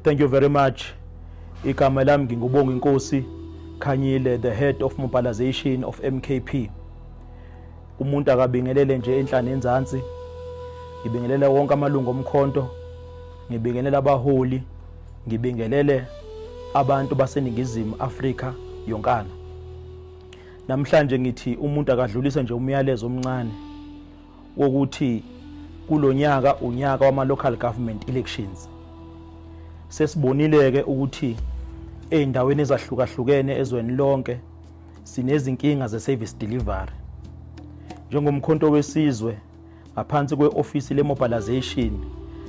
Thank you very much. Igama lami ngingubonga inkosi Khanyile, the head of mobilization of MKP. Umuntu akabingelele nje enhlane enzansi. Ngibingelela wonke amalungu omkhonto. Ngibingelela abaholi. Ngibingelele abantu baseningizimu Afrika yonkana. Namhlanje ngithi umuntu akadlulisa nje umyalezo omncane wokuthi kulonyaka unyaka wama local government elections. Sesibonile ke ukuthi eindaweni ezahlukahlukene ezweni lonke sinezinkinga ze-service delivery. Njengomkhonto wesizwe ngaphansi kwe-ofisi le-mobilization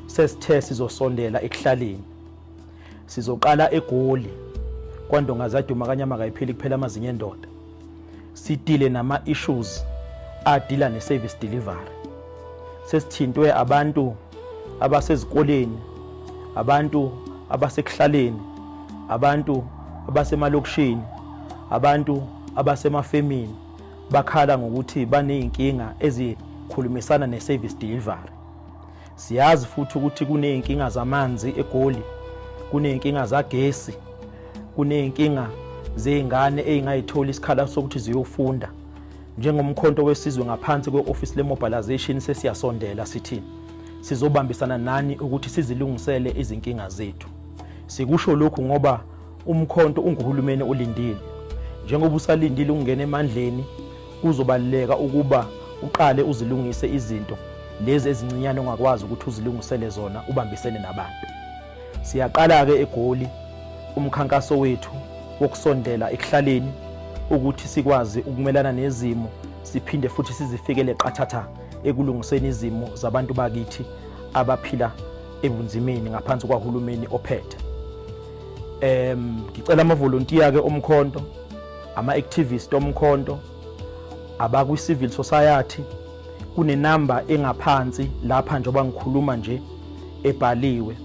sesithe sizosondela ekuhlaleni. Sizoqala eGoli kwaNdongazade uMakanyama kayipheli kuphela amazinyo endoda. Sidile nama-issues adila ne-service delivery. Sesithintwe abantu abasezikoleni, abantu abasekuhlaleni, abantu abasemalokishini, abantu abasemafemini bakhala ngokuthi baneyinkinga ezikhulumisana ne-service delivery. Siyazi futhi ukuthi kuneyinkinga zamanzi eGoli, kuneyinkinga zagesi, kuneyinkinga zeingane ezingayithola isikhala sokuthi ziyofunda. Njengomkhonto wesizwe ngaphansi kwe-office le-mobilization sesiyasondela sithini sizobambisana nani ukuthi sizilungisele izinkinga zethu. Sikusho lokhu ngoba umkhonto unguhulumeni olindile. Njengoba usalindile ukungena emandleni, kuzobaleka ukuba uqale uzilungise izinto lezi ezincinyane ongakwazi ukuthi uzilungisele zona ubambisene nabantu. Siyaqala ke eGoli umkhankaso wethu wokusondela ekuhlaleni ukuthi sikwazi ukumelana nezimo, siphinde futhi sizifikele qathatha ekulungiseni izimo zabantu bakithi abaphila ebunzimeni ngaphansi kwahulumeni ophethe. Ngicela amavolontiya ke omkhonto, ama-activist omkhonto, abakwi-civil society, kune number engaphansi lapha njengoba ngikhuluma nje ebhaliwe.